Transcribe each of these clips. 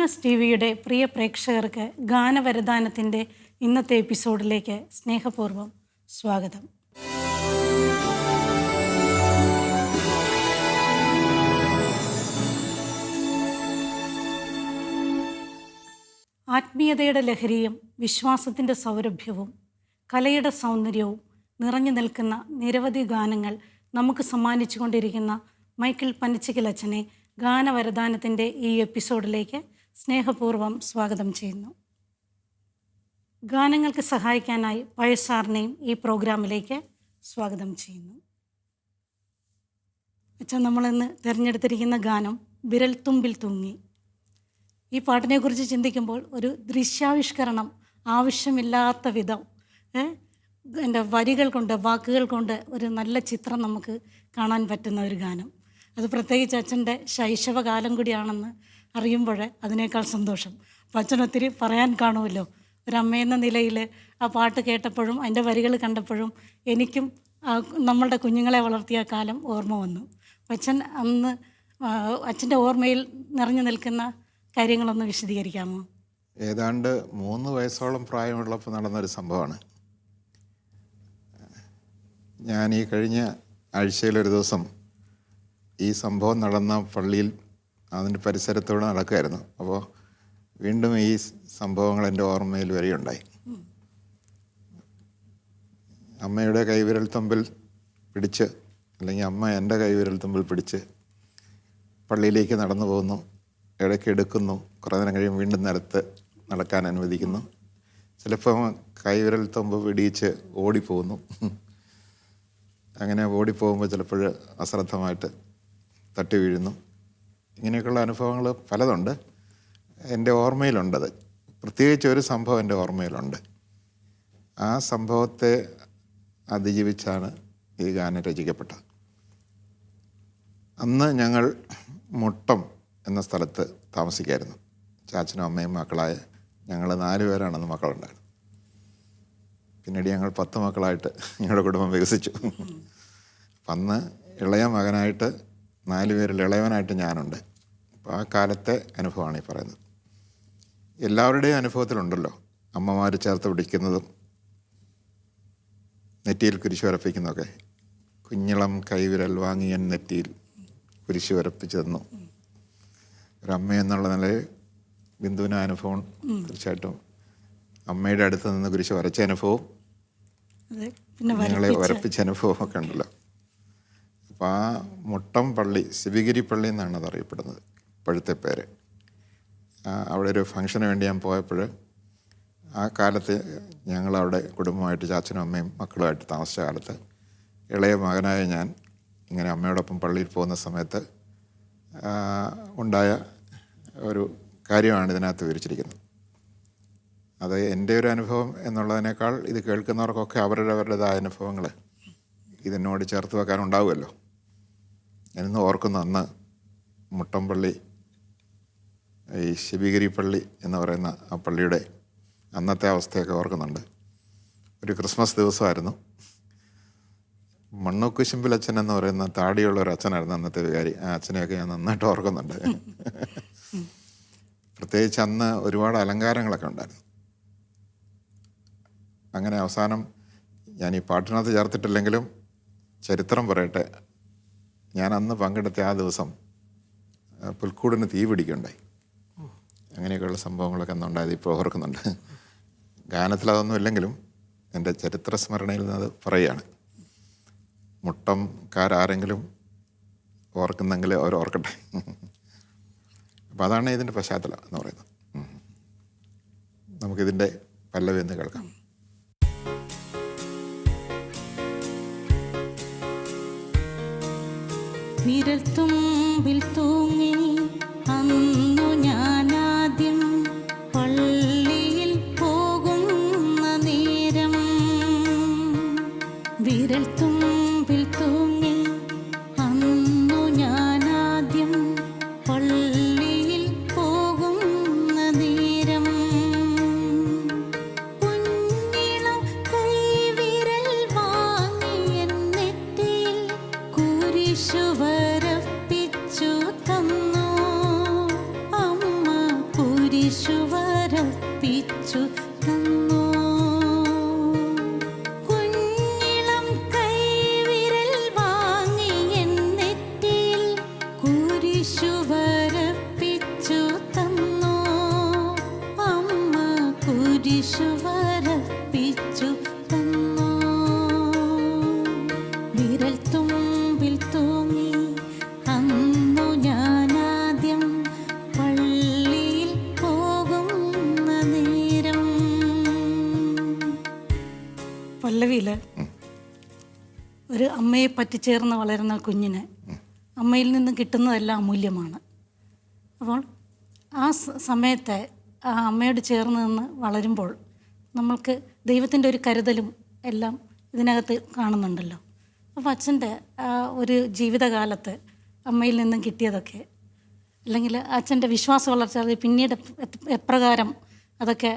Magnus T വിയുടെ പ്രിയ പ്രേക്ഷകർക്ക് ഗാനവരദാനത്തിൻ്റെ ഇന്നത്തെ എപ്പിസോഡിലേക്ക് സ്നേഹപൂർവ്വം സ്വാഗതം. ആത്മീയതയുടെ ലഹരിയും വിശ്വാസത്തിൻ്റെ സൗരഭ്യവും കലയുടെ സൗന്ദര്യവും നിറഞ്ഞു നിൽക്കുന്ന നിരവധി ഗാനങ്ങൾ നമുക്ക് സമ്മാനിച്ചു കൊണ്ടിരിക്കുന്ന മൈക്കിൾ പനച്ചിക്കൽ അച്ഛനെ ഗാനവരദാനത്തിൻ്റെ ഈ എപ്പിസോഡിലേക്ക് സ്നേഹപൂർവ്വം സ്വാഗതം ചെയ്യുന്നു. ഗാനങ്ങൾക്ക് സഹായിക്കാനായി പഴസാറിനെയും ഈ പ്രോഗ്രാമിലേക്ക് സ്വാഗതം ചെയ്യുന്നു. അച്ഛൻ നമ്മളിന്ന് തിരഞ്ഞെടുത്തിരിക്കുന്ന ഗാനം വിരൽത്തുമ്പിൽ തൂങ്ങി. ഈ പാട്ടിനെക്കുറിച്ച് ചിന്തിക്കുമ്പോൾ ഒരു ദൃശ്യാവിഷ്കരണം ആവശ്യമില്ലാത്ത വിധം എൻ്റെ വരികൾ കൊണ്ട് വാക്കുകൾ കൊണ്ട് ഒരു നല്ല ചിത്രം നമുക്ക് കാണാൻ പറ്റുന്ന ഒരു ഗാനം. അത് പ്രത്യേകിച്ച് അച്ഛൻ്റെ ശൈശവകാലം കൂടിയാണെന്ന് അറിയുമ്പോൾ അതിനേക്കാൾ സന്തോഷം. അപ്പം അച്ഛൻ ഒത്തിരി പറയാൻ കാണുമല്ലോ. ഒരമ്മയെന്ന നിലയിൽ ആ പാട്ട് കേട്ടപ്പോഴും അതിൻ്റെ വരികൾ കണ്ടപ്പോഴും എനിക്കും നമ്മളുടെ കുഞ്ഞുങ്ങളെ വളർത്തിയ കാലം ഓർമ്മ വന്നു. അച്ഛൻ അന്ന് അച്ഛൻ്റെ ഓർമ്മയിൽ നിറഞ്ഞു നിൽക്കുന്ന കാര്യങ്ങളൊന്ന് വിശദീകരിക്കാമോ? ഏതാണ്ട് 3 വയസ്സോളം പ്രായമുള്ളപ്പോൾ നടന്നൊരു സംഭവമാണ്. ഞാൻ ഈ കഴിഞ്ഞ ആഴ്ചയിലൊരു ദിവസം ഈ സംഭവം നടന്ന പള്ളിയിൽ അതിൻ്റെ പരിസരത്തൂടെ നടക്കുമായിരുന്നു. അപ്പോൾ വീണ്ടും ഈ സംഭവങ്ങൾ എൻ്റെ ഓർമ്മയിൽ വരികയുണ്ടായി. അമ്മയുടെ കൈവിരൽ തുമ്പിൽ പിടിച്ച്, അല്ലെങ്കിൽ അമ്മ എൻ്റെ കൈവിരൽ തുമ്പിൽ പിടിച്ച് പള്ളിയിലേക്ക് നടന്നു പോകുന്നു. ഇടയ്ക്ക് എടുക്കുന്നു, കുറേ നേരം കഴിയുമ്പോൾ വീണ്ടും നിലത്ത് നടക്കാൻ അനുവദിക്കുന്നു. ചിലപ്പോൾ കൈവിരൽ തുമ്പ് പിടിച്ച് ഓടിപ്പോകുന്നു. അങ്ങനെ ഓടിപ്പോകുമ്പോൾ ചിലപ്പോൾ അശ്രദ്ധമായിട്ട് തട്ടി വീഴുന്നു. ഇങ്ങനെയൊക്കെയുള്ള അനുഭവങ്ങൾ പലതുണ്ട്. എൻ്റെ ഓർമ്മയിലുണ്ടത്. പ്രത്യേകിച്ച് ഒരു സംഭവം എൻ്റെ ഓർമ്മയിലുണ്ട്. ആ സംഭവത്തെ അതിജീവിച്ചാണ് ഈ ഗാനം രചിക്കപ്പെട്ടത്. അന്ന് ഞങ്ങൾ മുട്ടം എന്ന സ്ഥലത്ത് താമസിക്കായിരുന്നു. ചാച്ചനും അമ്മയും മക്കളായ ഞങ്ങൾ 4 പേരാണെന്ന് മക്കളുണ്ടായിരുന്നു. പിന്നീട് ഞങ്ങൾ 10 മക്കളായിട്ട് ഞങ്ങളുടെ കുടുംബം വികസിച്ചു. അന്ന് ഇളയ മകനായിട്ട് 4 പേരിൽ ഇളയവനായിട്ട് ഞാനുണ്ട്. അപ്പോൾ ആ കാലത്തെ അനുഭവമാണ് ഈ പറയുന്നത്. എല്ലാവരുടെയും അനുഭവത്തിലുണ്ടല്ലോ അമ്മമാർ ചേർത്ത് പിടിക്കുന്നതും നെറ്റിയിൽ കുരിശ് വരപ്പിക്കുന്നതൊക്കെ. കുഞ്ഞിളം കൈവിരൽ വാങ്ങിയൻ നെറ്റിയിൽ കുരിശ് വരപ്പിച്ചു തന്നു. ഒരമ്മ എന്നുള്ള നിലയിൽ ബിന്ദുവിന് അനുഭവം തീർച്ചയായിട്ടും അമ്മയുടെ അടുത്ത് നിന്ന് കുരിശ് വരച്ച അനുഭവവും ഞങ്ങളെ വരപ്പിച്ച അനുഭവം ഒക്കെ ഉണ്ടല്ലോ. അപ്പോൾ ആ മുട്ടം പള്ളി, ശിവഗിരി പള്ളി എന്നാണ് അത് അറിയപ്പെടുന്നത്, ഇപ്പോഴത്തെ പേര്. അവിടെ ഒരു ഫംഗ്ഷന് വേണ്ടി ഞാൻ പോയപ്പോൾ ആ കാലത്ത് ഞങ്ങളവിടെ കുടുംബമായിട്ട് ചാച്ചനും അമ്മയും മക്കളുമായിട്ട് താമസിച്ച കാലത്ത് ഇളയ മകനായ ഞാൻ ഇങ്ങനെ അമ്മയോടൊപ്പം പള്ളിയിൽ പോകുന്ന സമയത്ത് ഉണ്ടായ ഒരു കാര്യമാണ് ഇതിനകത്ത് വിവരിച്ചിരിക്കുന്നത്. അത് എൻ്റെ ഒരു അനുഭവം എന്നുള്ളതിനേക്കാൾ ഇത് കേൾക്കുന്നവർക്കൊക്കെ അവരുടേതായ അനുഭവങ്ങൾ ഇതിനോട് ചേർത്ത് വെക്കാനുണ്ടാവുമല്ലോ. ഞാനിന്ന് ഓർക്കുന്നു, അന്ന് മുട്ടംപള്ളി, ഈ ശിവഗിരി പള്ളി എന്ന് പറയുന്ന ആ പള്ളിയുടെ അന്നത്തെ അവസ്ഥയൊക്കെ ഓർക്കുന്നുണ്ട്. ഒരു ക്രിസ്മസ് ദിവസമായിരുന്നു. മണ്ണൂക്കുശിമ്പിൽ അച്ഛൻ എന്ന് പറയുന്ന താടിയുള്ള ഒരു അച്ഛനായിരുന്നു അന്നത്തെ വികാരി. ആ അച്ഛനെയൊക്കെ ഞാൻ നന്നായിട്ട് ഓർക്കുന്നുണ്ട്. പ്രത്യേകിച്ച് അന്ന് ഒരുപാട് അലങ്കാരങ്ങളൊക്കെ ഉണ്ടായിരുന്നു. അങ്ങനെ അവസാനം ഞാൻ ഈ പാട്ടിനകത്ത് ചേർത്തിട്ടില്ലെങ്കിലും ചരിത്രം പറയട്ടെ, ഞാൻ അന്ന് പങ്കെടുത്ത ആ ദിവസം പുൽക്കൂടിന് തീ പിടിക്കുകയുണ്ടായി. അങ്ങനെയൊക്കെയുള്ള സംഭവങ്ങളൊക്കെ അന്നുണ്ടായത് ഇപ്പോൾ ഓർക്കുന്നുണ്ട്. ഗാനത്തിൽ അതൊന്നും ഇല്ലെങ്കിലും എൻ്റെ ചരിത്ര സ്മരണയിൽ നിന്ന് അത് പറയുകയാണ്. മുട്ടംകാരാരെങ്കിലും ഓർക്കുന്നെങ്കിൽ അവർ ഓർക്കട്ടെ. അപ്പോൾ അതാണ് ഇതിൻ്റെ പശ്ചാത്തലം എന്ന് പറയുന്നത്. നമുക്കിതിൻ്റെ പല്ലവി എന്ന് കേൾക്കാം. വിരൽത്തുമ്പിൽ തൂങ്ങി അന്നു ഞാനാദ്യം പള്ളിയിൽ പോകുന്ന നേരം, വിരൽത്തുമ്പിൽ തൂങ്ങി അന്നു ഞാനാദ്യം പള്ളിയിൽ പോകുന്ന നേരം, കുഞ്ഞിളം കൈവിരൽ വാങ്ങിയ നെറ്റിയിൽ കുരിശു വരപ്പിച്ചു തന്നു. കുരിശു വരപ്പിച്ചു തന്നു. കുഞ്ഞിളം കൈവിരൽ വാങ്ങി എൻ നെറ്റിയിൽ കുരിശു വരപ്പിച്ചു തന്നു. അമ്മ കുരിശു വരപ്പിച്ചു തന്നു. വിരൽ തുമ്പിൽ തൂങ്ങി അന്നു ഞാനാദ്യം പള്ളിയിൽ പോകുന്ന നേരം. പല്ലവിയിൽ ഒരു അമ്മയെ പറ്റിച്ചേർന്ന് വളരുന്ന കുഞ്ഞിന് അമ്മയിൽ നിന്ന് കിട്ടുന്നതെല്ലാം അമൂല്യമാണ്. അപ്പോൾ ആ സമയത്തെ ആ അമ്മയോട് ചേർന്ന് നിന്ന് വളരുമ്പോൾ നമ്മൾക്ക് ദൈവത്തിൻ്റെ ഒരു കരുതലും എല്ലാം ഇതിനകത്ത് കാണുന്നുണ്ടല്ലോ. അപ്പോൾ അച്ഛൻ്റെ ഒരു ജീവിതകാലത്ത് അമ്മയിൽ നിന്നും കിട്ടിയതൊക്കെ, അല്ലെങ്കിൽ അച്ഛൻ്റെ വിശ്വാസ വളർച്ച അത് പിന്നീട് എപ്രകാരം അതൊക്കെ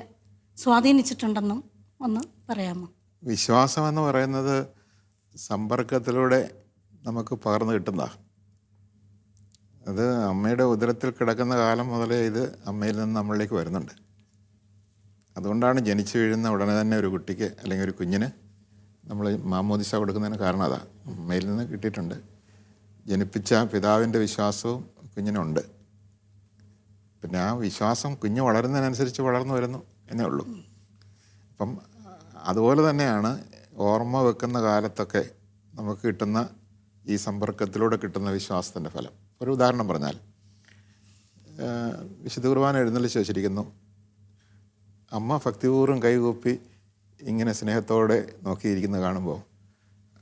സ്വാധീനിച്ചിട്ടുണ്ടെന്നും ഒന്ന് പറയാമോ? വിശ്വാസം എന്ന് പറയുന്നത് സമ്പർക്കത്തിലൂടെ നമുക്ക് പകർന്നു കിട്ടുന്നതാണ്. അത് അമ്മയുടെ ഉദരത്തിൽ കിടക്കുന്ന കാലം മുതലേ ഇത് അമ്മയിൽ നിന്ന് നമ്മളിലേക്ക് വരുന്നുണ്ട്. അതുകൊണ്ടാണ് ജനിച്ചു വീഴുന്ന ഉടനെ തന്നെ ഒരു കുട്ടിക്ക് അല്ലെങ്കിൽ ഒരു കുഞ്ഞിന് നമ്മൾ മാമോദിസ കൊടുക്കുന്നതിന് കാരണം അതാ, അമ്മയിൽ നിന്ന് കിട്ടിയിട്ടുണ്ട്. ജനിപ്പിച്ച പിതാവിൻ്റെ വിശ്വാസവും കുഞ്ഞിനുണ്ട്. പിന്നെ ആ വിശ്വാസം കുഞ്ഞ് വളരുന്നതിനനുസരിച്ച് വളർന്നു വരുന്നു എന്നേ ഉള്ളൂ. അപ്പം അതുപോലെ തന്നെയാണ് ഓർമ്മ വെക്കുന്ന കാലത്തൊക്കെ നമുക്ക് കിട്ടുന്ന ഈ സമ്പർക്കത്തിലൂടെ കിട്ടുന്ന വിശ്വാസത്തിൻ്റെ ഫലം. ഒരു ഉദാഹരണം പറഞ്ഞാൽ, വിശുദ്ധ കുർബാന എഴുന്നള്ളിച്ച് വെച്ചിരിക്കുന്നു. അമ്മ ഭക്തിപൂർവ്വം കൈകൂപ്പി ഇങ്ങനെ സ്നേഹത്തോടെ നോക്കിയിരിക്കുന്നത് കാണുമ്പോൾ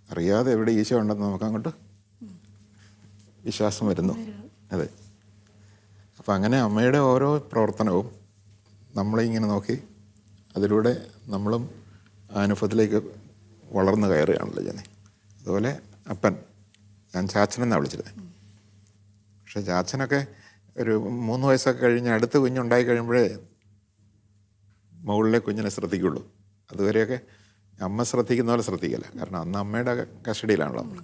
അറിയാതെ എവിടെ ഈശോ ഉണ്ടെന്ന് നമുക്ക് അങ്ങോട്ട് വിശ്വാസം വരുന്നു. അതെ. അപ്പം അങ്ങനെ അമ്മയുടെ ഓരോ പ്രവർത്തനവും നമ്മളിങ്ങനെ നോക്കി അതിലൂടെ നമ്മളും ആ അനുഭവത്തിലേക്ക് വളർന്നു കയറുകയാണല്ലോ ചെയ്യുന്നത്. അതുപോലെ അപ്പൻ, ഞാൻ ചാച്ചനെന്നാണ് വിളിച്ചത്. പക്ഷെ ചാച്ചനൊക്കെ ഒരു 3 വയസ്സൊക്കെ കഴിഞ്ഞ് അടുത്ത കുഞ്ഞുണ്ടായി കഴിയുമ്പോഴേ മുകളിലെ കുഞ്ഞിനെ ശ്രദ്ധിക്കുള്ളൂ. അതുവരെയൊക്കെ അമ്മ ശ്രദ്ധിക്കുന്ന പോലെ ശ്രദ്ധിക്കില്ല. കാരണം അന്ന് അമ്മയുടെ കസ്റ്റഡിയിലാണല്ലോ നമ്മൾ.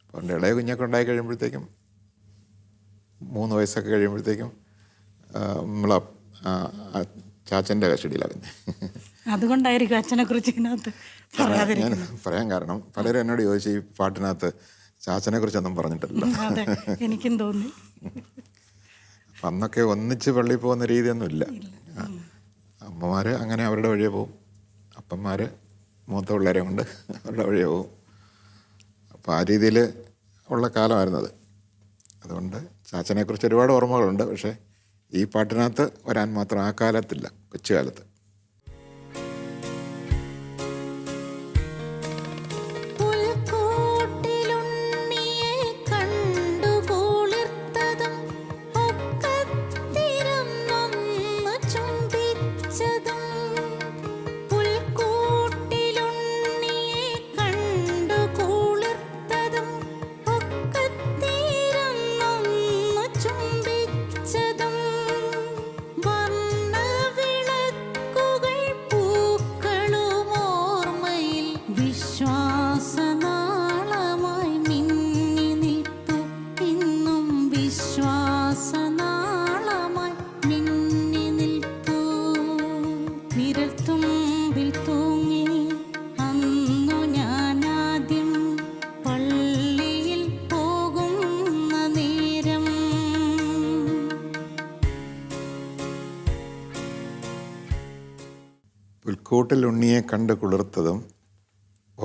അപ്പോൾ എൻ്റെ ഇളയ കുഞ്ഞൊക്കെ ഉണ്ടായി കഴിയുമ്പോഴത്തേക്കും 3 വയസ്സൊക്കെ കഴിയുമ്പോഴത്തേക്കും നമ്മൾ ചാച്ചൻ്റെ കസ്റ്റഡിയിലാകുന്നത്. അതുകൊണ്ടായിരിക്കും അച്ഛനെ കുറിച്ച് ഇതിനകത്ത് ഞാൻ പറയാൻ കാരണം പലരും എന്നോട് ചോദിച്ചു ഈ പാട്ടിനകത്ത് ചാച്ചനെ കുറിച്ചൊന്നും പറഞ്ഞിട്ടില്ല. എനിക്കും തോന്നി. അപ്പം അന്നൊക്കെ ഒന്നിച്ച് പള്ളിയിൽ പോകുന്ന രീതിയൊന്നും ഇല്ല. അമ്മമാർ അങ്ങനെ അവരുടെ വഴിയെ പോവും, അപ്പന്മാർ മൂത്ത പിള്ളേരെ കൊണ്ട് അവരുടെ വഴിയെ പോവും. അപ്പോൾ ആ രീതിയിൽ ഉള്ള കാലമായിരുന്നത്. അതുകൊണ്ട് ചാച്ചനെക്കുറിച്ച് ഒരുപാട് ഓർമ്മകളുണ്ട്. പക്ഷേ ഈ പാട്ടിനകത്ത് വരാൻ മാത്രം ആ കാലത്തില്ല, കൊച്ചുകാലത്ത്. പുൽക്കൂട്ടിൽ ഉണ്ണിയെ കണ്ട് കുളിർത്തതും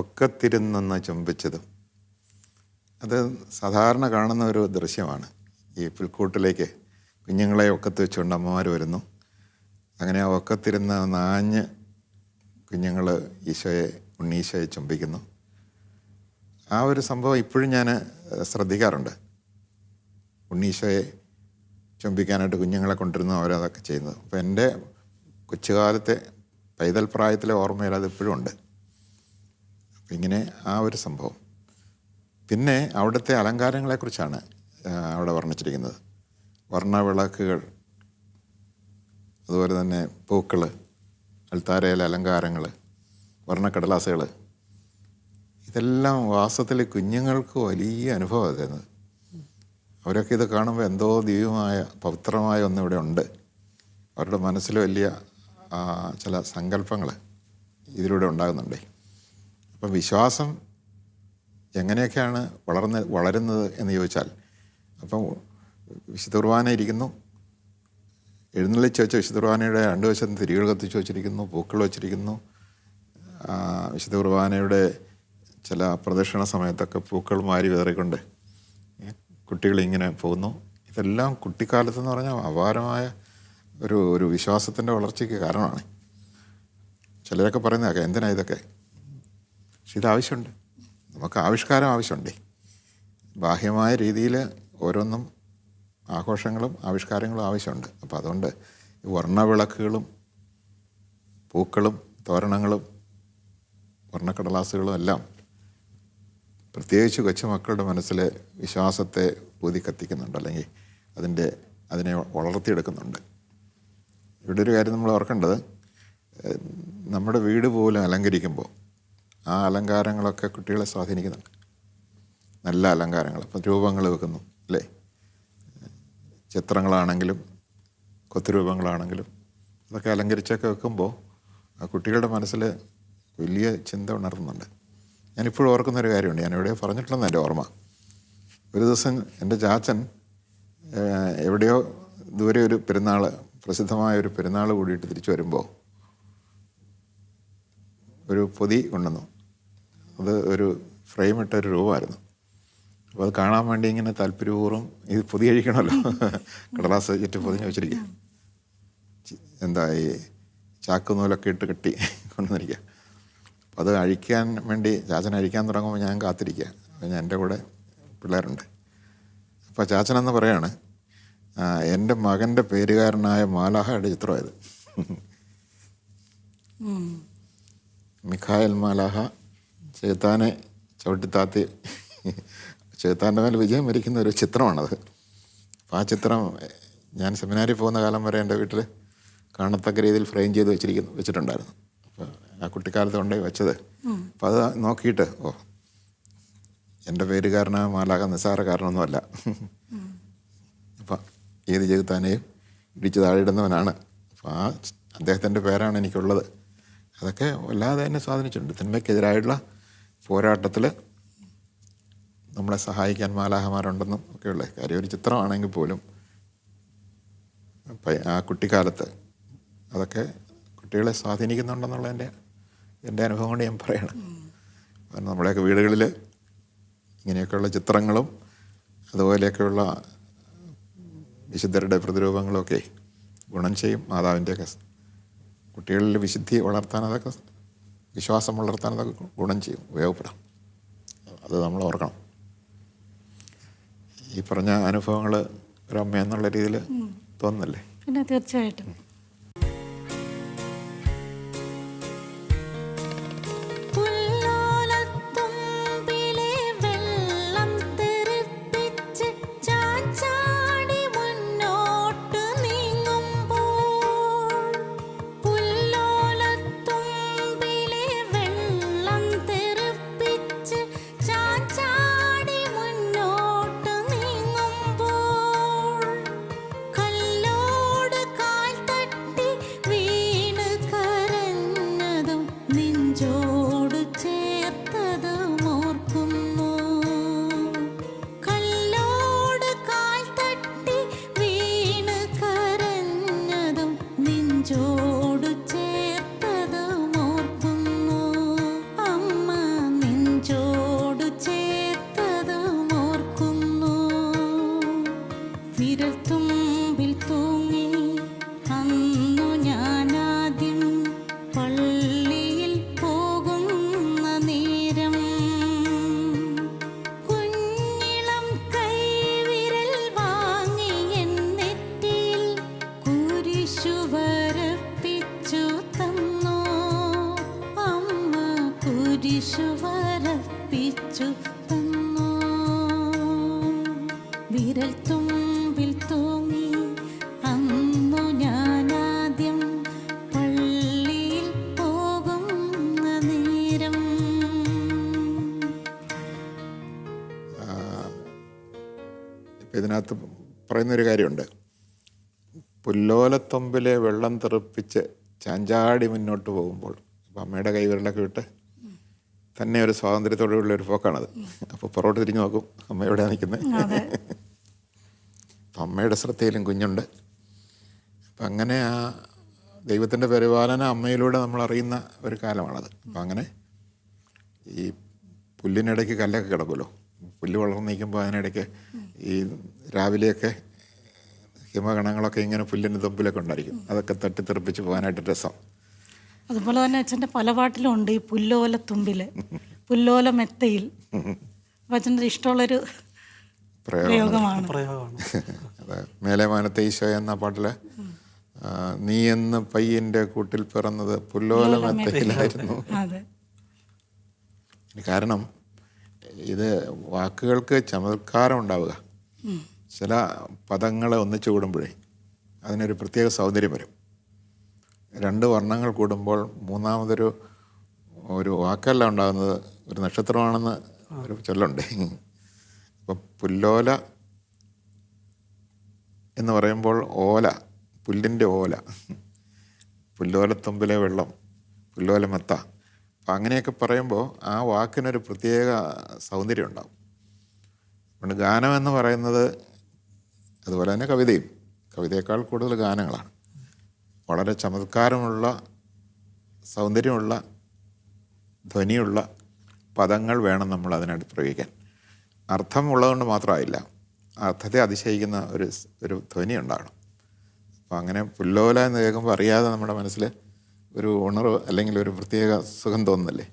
ഒക്കത്തിരുന്നെന്ന് ചുംബിച്ചതും. അത് സാധാരണ കാണുന്ന ഒരു ദൃശ്യമാണ്. ഈ പുൽക്കൂട്ടിലേക്ക് കുഞ്ഞുങ്ങളെ ഒക്കത്ത് വെച്ചുകൊണ്ട് അമ്മമാർ വരുന്നു. അങ്ങനെ ഒക്കത്തിരുന്ന് നാഞ്ഞ് കുഞ്ഞുങ്ങൾ ഉണ്ണീശോയെ ചുംബിക്കുന്നു. ആ ഒരു സംഭവം ഇപ്പോഴും ഞാൻ ശ്രദ്ധിക്കാറുണ്ട്. ഉണ്ണീശോയെ ചുംബിക്കാനായിട്ട് കുഞ്ഞുങ്ങളെ കൊണ്ടിരുന്നു അവരതൊക്കെ ചെയ്യുന്നത്. അപ്പോൾ എൻ്റെ കൊച്ചുകാലത്തെ പൈതൽ പ്രായത്തിലെ ഓർമ്മയിൽ അതിപ്പോഴും ഉണ്ട്. അപ്പം ഇങ്ങനെ ആ ഒരു സംഭവം. പിന്നെ അവിടുത്തെ അലങ്കാരങ്ങളെക്കുറിച്ചാണ് അവിടെ വർണ്ണിച്ചിരിക്കുന്നത്. വർണ്ണവിളക്കുകൾ, അതുപോലെ തന്നെ പൂക്കൾ, അൾത്താരയിലെ അലങ്കാരങ്ങൾ, വർണ്ണക്കടലാസുകൾ, ഇതെല്ലാം വാസ്തവത്തിൽ കുഞ്ഞുങ്ങൾക്ക് വലിയ അനുഭവമാണ് തരുന്നത്. അവരൊക്കെ ഇത് കാണുമ്പോൾ എന്തോ ദിവ്യമായ പവിത്രമായ ഒന്നിവിടെ ഉണ്ട്. അവരുടെ മനസ്സിൽ വലിയ ചില സങ്കല്പങ്ങൾ ഇതിലൂടെ ഉണ്ടാകുന്നുണ്ട്. അപ്പം വിശ്വാസം എങ്ങനെയൊക്കെയാണ് വളരുന്നത് എന്ന് ചോദിച്ചാൽ, അപ്പം വിശുദ്ധ കുർബാന ഇരിക്കുന്നു, എഴുന്നള്ളിച്ച് വെച്ച വിശുദ്ധ കുർബാനയുടെ രണ്ട് വശത്തും തിരികൾ കത്തിച്ച് വെച്ചിരിക്കുന്നു, പൂക്കൾ വെച്ചിരിക്കുന്നു. വിശുദ്ധ കുർബാനയുടെ ചില പ്രദക്ഷിണ സമയത്തൊക്കെ പൂക്കൾ മാരി വിതറിക്കൊണ്ട് കുട്ടികളിങ്ങനെ പോകുന്നു. ഇതെല്ലാം കുട്ടിക്കാലത്തെന്ന് പറഞ്ഞാൽ അപാരമായ ഒരു വിശ്വാസത്തിൻ്റെ വളർച്ചയ്ക്ക് കാരണമാണ്. ചിലരൊക്കെ പറയുന്നതൊക്കെ എന്തിനാ ഇതൊക്കെ, പക്ഷെ ഇതാവശ്യമുണ്ട്. നമുക്ക് ആവിഷ്കാരം ആവശ്യമുണ്ടേ. ബാഹ്യമായ രീതിയിൽ ഓരോന്നും ആഘോഷങ്ങളും ആവിഷ്കാരങ്ങളും ആവശ്യമുണ്ട്. അപ്പോൾ അതുകൊണ്ട് വർണ്ണവിളക്കുകളും പൂക്കളും തോരണങ്ങളും വർണ്ണക്കടലാസുകളും എല്ലാം പ്രത്യേകിച്ച് കൊച്ചുമക്കളുടെ മനസ്സിൽ വിശ്വാസത്തെ ഊതി കത്തിക്കുന്നുണ്ട്, അല്ലെങ്കിൽ അതിനെ വളർത്തിയെടുക്കുന്നുണ്ട്. ഇവിടെ ഒരു കാര്യം നമ്മൾ ഓർക്കേണ്ടത്, നമ്മുടെ വീട് പോലും അലങ്കരിക്കുമ്പോൾ ആ അലങ്കാരങ്ങളൊക്കെ കുട്ടികളെ സ്വാധീനിക്കുന്നുണ്ട്. നല്ല അലങ്കാരങ്ങൾ, ഇപ്പം രൂപങ്ങൾ വെക്കുന്നു അല്ലേ, ചിത്രങ്ങളാണെങ്കിലും കൊത്തുരൂപങ്ങളാണെങ്കിലും അതൊക്കെ അലങ്കരിച്ചൊക്കെ വെക്കുമ്പോൾ ആ കുട്ടികളുടെ മനസ്സിൽ വലിയ ചിന്ത ഉണർത്തുന്നുണ്ട്. ഞാനിപ്പോഴും ഓർക്കുന്നൊരു കാര്യമുണ്ട്, ഞാൻ എവിടെയോ പറഞ്ഞിട്ടുണ്ടെന്ന് എൻ്റെ ഓർമ്മ. ഒരു ദിവസം എൻ്റെ ചാച്ചൻ എവിടെയോ ദൂരെ ഒരു പെരുന്നാൾ, പ്രസിദ്ധമായ ഒരു പെരുന്നാൾ കൂടിയിട്ട് തിരിച്ചു വരുമ്പോൾ ഒരു പൊതി കൊണ്ടുവന്നു. അത് ഒരു ഫ്രെയിമിട്ട ഒരു രൂപമായിരുന്നു. അപ്പോൾ അത് കാണാൻ വേണ്ടി ഇങ്ങനെ താല്പര്യപൂർവ്വം ഇത് പൊതി കഴിക്കണമല്ലോ, കടലാസ് ചുറ്റും പൊതിഞ്ഞ് വെച്ചിരിക്കുക. എന്താ ഈ ചാക്കുനൂലൊക്കെ ഇട്ട് കെട്ടി കൊണ്ടുവന്നിരിക്കുക. അപ്പോൾ അത് അഴിക്കാൻ വേണ്ടി ചാച്ചൻ അഴിക്കാൻ തുടങ്ങുമ്പോൾ ഞാൻ കാത്തിരിക്കുക. അപ്പോൾ ഞാൻ എൻ്റെ കൂടെ പിള്ളേരുണ്ട്. അപ്പോൾ ചാച്ചനെന്ന് പറയാണ്, എൻ്റെ മകൻ്റെ പേരുകാരനായ മാലാഹയുടെ ചിത്രമായത്. മിഖായൽ മാലാഹ ചേത്താനെ ചവിട്ടിത്താത്തി ചേത്താൻ്റെ മേൽ വിജയം വരിക്കുന്ന ഒരു ചിത്രമാണത്. അപ്പോൾ ആ ചിത്രം ഞാൻ സെമിനാരിൽ പോകുന്ന കാലം വരെ എൻ്റെ വീട്ടിൽ കാണത്തക്ക രീതിയിൽ ഫ്രെയിം ചെയ്ത് വെച്ചിട്ടുണ്ടായിരുന്നു. അപ്പോൾ ആ കുട്ടിക്കാലത്ത് കൊണ്ടുപോയി വെച്ചത്. അപ്പോൾ അത് നോക്കിയിട്ട് എൻ്റെ പേരുകാരനായ മാലാഹ നിസ്സാരക്കാരനൊന്നുമല്ല, അപ്പം ഏത് ചെകുത്താനെയും ഇടിച്ച് താഴെയിടുന്നവനാണ്. അപ്പോൾ ആ അദ്ദേഹത്തിൻ്റെ പേരാണ് എനിക്കുള്ളത്. അതൊക്കെ വല്ലാതെ എന്നെ സ്വാധീനിച്ചിട്ടുണ്ട്. തിന്മയ്ക്കെതിരായിട്ടുള്ള പോരാട്ടത്തിൽ നമ്മളെ സഹായിക്കാൻ മാലാഹമാരുണ്ടെന്നും ഒക്കെയുള്ള കാര്യം. ഒരു ചിത്രമാണെങ്കിൽ പോലും ആ കുട്ടിക്കാലത്ത് അതൊക്കെ കുട്ടികളെ സ്വാധീനിക്കുന്നുണ്ടെന്നുള്ള എൻ്റെ അനുഭവം കൊണ്ട് ഞാൻ പറയണം. കാരണം നമ്മുടെയൊക്കെ വീടുകളിൽ ഇങ്ങനെയൊക്കെയുള്ള ചിത്രങ്ങളും അതുപോലെയൊക്കെയുള്ള വിശുദ്ധരുടെ പ്രതിരൂപങ്ങളൊക്കെ ഗുണം ചെയ്യും. മാതാവിൻ്റെയൊക്കെ കുട്ടികളിൽ വിശുദ്ധി വളർത്താൻ അതൊക്കെ, വിശ്വാസം വളർത്താൻ അതൊക്കെ ഗുണം ചെയ്യും, ഉപയോഗപ്പെടാം. അത് നമ്മൾ ഓർക്കണം. ഈ പറഞ്ഞ അനുഭവങ്ങൾ ഒരമ്മ എന്നുള്ള രീതിയിൽ തോന്നുന്നില്ലേ? പിന്നെ തീർച്ചയായിട്ടും. ഇതിനകത്ത് പറയുന്നൊരു കാര്യമുണ്ട്. പുല്ലോലത്തൊമ്പിലെ വെള്ളം തെറിപ്പിച്ച് ചാഞ്ചാടി മുന്നോട്ട് പോകുമ്പോൾ, അപ്പോൾ അമ്മയുടെ കൈവിരലൊക്കെ വിട്ട് തന്നെ ഒരു സ്വാതന്ത്ര്യത്തോടെയുള്ള ഒരു പോക്കാണത്. അപ്പോൾ പുറകോട്ട് തിരിഞ്ഞ് നോക്കും, അമ്മ എവിടെയാണ് നിൽക്കുന്നത്. അപ്പം അമ്മയുടെ ശ്രദ്ധയിലും കുഞ്ഞുണ്ട്. അപ്പം അങ്ങനെ ആ ദൈവത്തിൻ്റെ പരിപാലന അമ്മയിലൂടെ നമ്മൾ അറിയുന്ന ഒരു കാലമാണത്. അപ്പം അങ്ങനെ ഈ പുല്ലിനിടയ്ക്ക് കല്ലൊക്കെ കിടക്കുമല്ലോ, പുല്ല് വളർന്ന് നിൽക്കുമ്പോൾ അതിനിടയ്ക്ക് ഈ രാവിലെയൊക്കെ ഹിമഗണങ്ങളൊക്കെ ഇങ്ങനെ പുല്ലിൻ്റെ തൊമ്പിലൊക്കെ ഉണ്ടായിരിക്കും. അതൊക്കെ തട്ടിത്തെറിപ്പിച്ച് പോകാനായിട്ട് രസം. അതുപോലെ തന്നെ അച്ഛൻ്റെ പല പാട്ടിലും ഉണ്ട് ഈ പുല്ലോല തുമ്പിൽ, പുല്ലോല മെത്തയിൽ. അപ്പം അച്ഛൻ്റെ ഇഷ്ടമുള്ളൊരു പ്രയോഗമാണ്. അതെ, മേലെ മാനത്തെ ഈശോ എന്ന പാട്ടിൽ നീ എന്ന് പയ്യൻ്റെ കൂട്ടിൽ പിറന്നത് പുല്ലോല മെത്തയിലായിരുന്നു. കാരണം ഇത് വാക്കുകൾക്ക് ചമത്കാരം ഉണ്ടാവുക. ചില പദങ്ങൾ ഒന്നിച്ചു കൂടുമ്പോഴേ അതിനൊരു പ്രത്യേക സൗന്ദര്യം വരും. രണ്ട് വർണ്ണങ്ങൾ കൂടുമ്പോൾ മൂന്നാമതൊരു വാക്കല്ല ഉണ്ടാകുന്നത്, ഒരു നക്ഷത്രമാണെന്ന് ഒരു ചൊല്ലുണ്ട്. അപ്പം പുല്ലോല എന്ന് പറയുമ്പോൾ ഓല, പുല്ലിൻ്റെ ഓല, പുല്ലോലത്തുമ്പിലെ വെള്ളം, പുല്ലോല മെത്ത. അപ്പം അങ്ങനെയൊക്കെ പറയുമ്പോൾ ആ വാക്കിനൊരു പ്രത്യേക സൗന്ദര്യം ഉണ്ടാകും. അതുകൊണ്ട് ഗാനം എന്ന് പറയുന്നത്, അതുപോലെ തന്നെ കവിതയേക്കാൾ കൂടുതൽ ഗാനങ്ങളാണ്. വളരെ ചമത്കാരമുള്ള, സൗന്ദര്യമുള്ള, ധ്വനിയുള്ള പദങ്ങൾ വേണം നമ്മൾ അതിനായിട്ട് പ്രയോഗിക്കാൻ. അർത്ഥം ഉള്ളതുകൊണ്ട് മാത്രമായില്ല, അർത്ഥത്തെ അതിശയിക്കുന്ന ഒരു ധ്വനി ഉണ്ടാകണം. അപ്പോൾ അങ്ങനെ പുല്ലോല എന്ന് കേൾക്കുമ്പോൾ അറിയാതെ നമ്മുടെ മനസ്സിൽ ഒരു ഉണർവ് അല്ലെങ്കിൽ ഒരു പ്രത്യേക സുഖം തോന്നുന്നില്ലേ.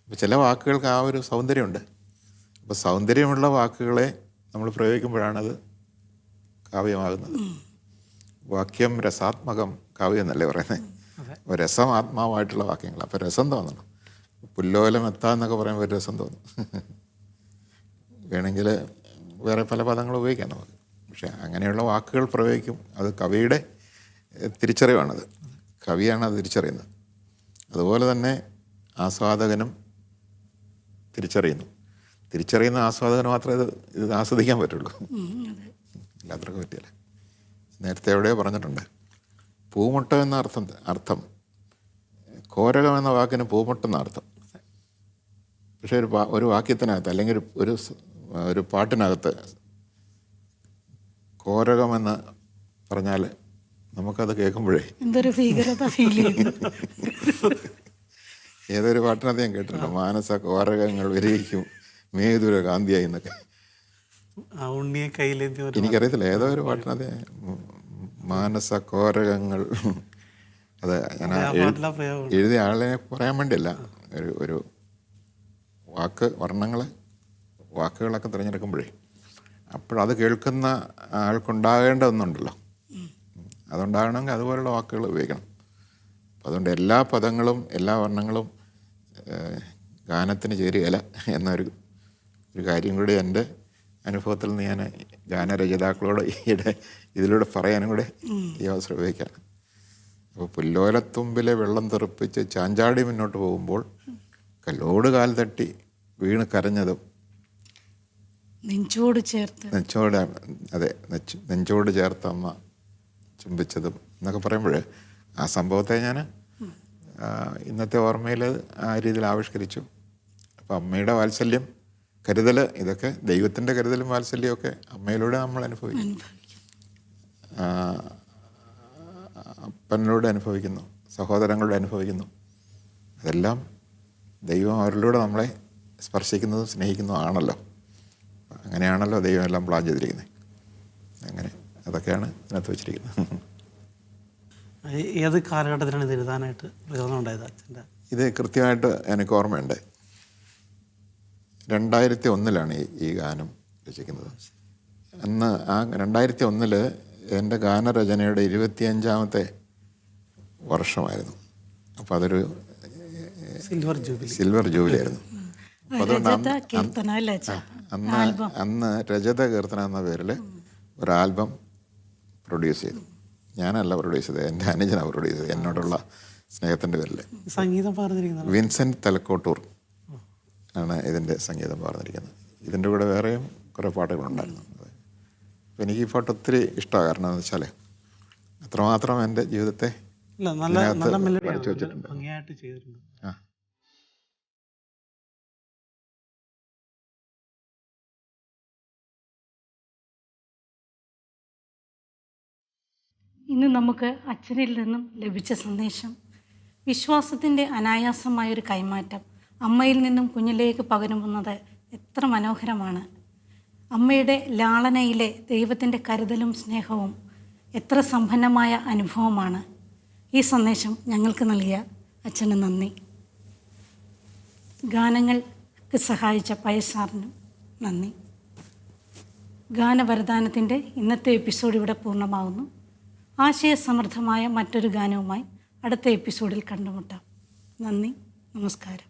അപ്പോൾ ചില വാക്കുകൾക്ക് ആ ഒരു സൗന്ദര്യമുണ്ട്. അപ്പോൾ സൗന്ദര്യമുള്ള വാക്കുകളെ നമ്മൾ പ്രയോഗിക്കുമ്പോഴാണത് കാവ്യമാകുന്നത്. വാക്യം രസാത്മകം കാവ്യം എന്നല്ലേ പറയുന്നത്. രസം ആത്മാവായിട്ടുള്ള വാക്യങ്ങൾ. അപ്പോൾ രസം തോന്നണം. പുല്ലോലം എന്നൊക്കെ പറയുമ്പോൾ ഒരു രസം തോന്നും. വേണമെങ്കിൽ വേറെ പല പദങ്ങൾ ഉപയോഗിക്കാം നമുക്ക്. പക്ഷേ അങ്ങനെയുള്ള വാക്കുകൾ പ്രയോഗിക്കും. അത് കവിയുടെ തിരിച്ചറിവാണത്. കവിയാണ് അത് തിരിച്ചറിയുന്നത്. അതുപോലെ തന്നെ ആസ്വാദകനും തിരിച്ചറിയുന്ന ആസ്വാദകന് മാത്രമേ ഇത് ആസ്വദിക്കാൻ പറ്റുള്ളൂ. എല്ലാവർക്കും പറ്റിയല്ല. നേരത്തെ എവിടെയോ പറഞ്ഞിട്ടുണ്ട്, പൂമുട്ട എന്ന അർത്ഥം കോരകം എന്ന വാക്കിന് പൂമുട്ടെന്ന അർത്ഥം. പക്ഷേ ഒരു വാക്യത്തിനകത്ത് അല്ലെങ്കിൽ ഒരു പാട്ടിനകത്ത് കോരകമെന്ന് പറഞ്ഞാൽ നമുക്കത് കേൾക്കുമ്പോഴേ എന്തൊരു ഭീകരത ഫീൽ ചെയ്യുന്നു. ഏതൊരു പാട്ടിനകത്ത് ഞാൻ കേട്ടിട്ടുണ്ട്, മാനസ കോരകങ്ങൾ വിരയിക്കും മേതുര കാന്തിയായി എന്നൊക്കെ. എനിക്കറിയത്തില്ല, ഏതോ ഒരു പാട്ടിനകത്ത് മാനസ കോരകങ്ങൾ. അത് ഞാൻ എഴുതിയ ആളെ പറയാൻ വേണ്ടിയല്ല, ഒരു വാക്കുകളൊക്കെ തിരഞ്ഞെടുക്കുമ്പോഴേ അപ്പോഴത് കേൾക്കുന്ന ആൾക്കുണ്ടാകേണ്ട ഒന്നുണ്ടല്ലോ, അതുണ്ടാകണമെങ്കിൽ അതുപോലുള്ള വാക്കുകൾ ഉപയോഗിക്കണം. അപ്പം അതുകൊണ്ട് എല്ലാ പദങ്ങളും എല്ലാ വർണ്ണങ്ങളും ഗാനത്തിന് ചേരുകയില്ല എന്നൊരു കാര്യം കൂടി എൻ്റെ അനുഭവത്തിൽ നിന്ന് ഞാൻ ഗാനരചയിതാക്കളോട് ഇതിലൂടെ പറയാനും കൂടെ ഈ അവസരം ഉപയോഗിക്കാം. അപ്പോൾ പുല്ലോലത്തുമ്പിലെ വെള്ളം തെറിപ്പിച്ച് ചാഞ്ചാടി മുന്നോട്ട് പോകുമ്പോൾ കല്ലോട് കാൽ തട്ടി വീണ് കരഞ്ഞതും നെഞ്ചോട് ചേർത്ത് അമ്മ ചുംബിച്ചതും എന്നൊക്കെ പറയുമ്പോൾ ആ സംഭവത്തെ ഞാൻ ഇന്നത്തെ ഓർമ്മയിൽ ആ രീതിയിൽ ആവിഷ്കരിച്ചു. അപ്പോൾ അമ്മയുടെ വാത്സല്യം, കരുതൽ, ഇതൊക്കെ ദൈവത്തിൻ്റെ കരുതലും വാത്സല്യമൊക്കെ അമ്മയിലൂടെ നമ്മൾ അനുഭവിക്കും, അപ്പനിലൂടെ അനുഭവിക്കുന്നു, സഹോദരങ്ങളുടെ അനുഭവിക്കുന്നു. അതെല്ലാം ദൈവം അവരിലൂടെ നമ്മളെ സ്പർശിക്കുന്നതും സ്നേഹിക്കുന്നതും ആണല്ലോ. അങ്ങനെയാണല്ലോ ദൈവം എല്ലാം പ്ലാൻ ചെയ്തിരിക്കുന്നത്. അങ്ങനെ അതൊക്കെയാണ് ഇതിനകത്ത് വെച്ചിരിക്കുന്നത്. ഏത് കാലഘട്ടത്തിലാണ് ഇത് എഴുതാനായിട്ട് പ്രചോദനം ഉണ്ടായത് അച്ഛൻ്റെ? ഇത് കൃത്യമായിട്ട് എനിക്ക് ഓർമ്മയുണ്ട്. 2001 ഈ ഗാനം രചിക്കുന്നത്. അന്ന് ആ 2001 എൻ്റെ ഗാനരചനയുടെ 25ാമത്തെ വർഷമായിരുന്നു. അപ്പോൾ അതൊരു സിൽവർ ജൂബിലി ആയിരുന്നു. അപ്പോൾ അതുകൊണ്ട് അന്ന് രജത കീർത്തന എന്ന പേരിൽ ഒരു ആൽബം പ്രൊഡ്യൂസ് ചെയ്തു. ഞാനല്ല പ്രൊഡ്യൂസ് ചെയ്തത്, എൻ്റെ അനുജനാണ് പ്രൊഡ്യൂസ് ചെയ്തത്, എന്നോടുള്ള സ്നേഹത്തിൻ്റെ പേരിൽ. സംഗീതം പറഞ്ഞിരിക്കുന്നത് വിൻസെൻ്റ് തലക്കോട്ടൂർ ആണ് ഇതിൻ്റെ സംഗീതം പറഞ്ഞിരിക്കുന്നത്. ഇതിൻ്റെ കൂടെ വേറെയും കുറേ പാട്ടുകളുണ്ടായിരുന്നു. അപ്പോൾ എനിക്ക് ഈ പാട്ട് ഒത്തിരി ഇഷ്ടമാണ്. കാരണം എന്ന് വെച്ചാൽ അത്രമാത്രം എൻ്റെ ജീവിതത്തെ ഇല്ല, നല്ല ഇതിനകത്ത് നല്ല മെലഡി വരച്ചു വെച്ചിട്ടുണ്ട്. ഭംഗിയായിട്ട് ചെയ്തിട്ടുണ്ട്. ആ ഇന്ന് നമുക്ക് അച്ഛനിൽ നിന്നും ലഭിച്ച സന്ദേശം വിശ്വാസത്തിൻ്റെ അനായാസമായൊരു കൈമാറ്റം അമ്മയിൽ നിന്നും കുഞ്ഞിലേക്ക് പകരുന്നത് എത്ര മനോഹരമാണ്. അമ്മയുടെ ലാളനയിലെ ദൈവത്തിൻ്റെ കരുതലും സ്നേഹവും എത്ര സമ്പന്നമായ അനുഭവമാണ്. ഈ സന്ദേശം ഞങ്ങൾക്ക് നൽകിയ അച്ഛന് നന്ദി. ഗാനങ്ങൾക്ക് സഹായിച്ച പയസാറിനും നന്ദി. ഗാനവരദാനത്തിൻ്റെ ഇന്നത്തെ എപ്പിസോഡ് ഇവിടെ പൂർണ്ണമാകുന്നു. ആശയസമൃദ്ധമായ മറ്റൊരു ഗാനവുമായി അടുത്ത എപ്പിസോഡിൽ കണ്ടുമുട്ടാം. നന്ദി, നമസ്കാരം.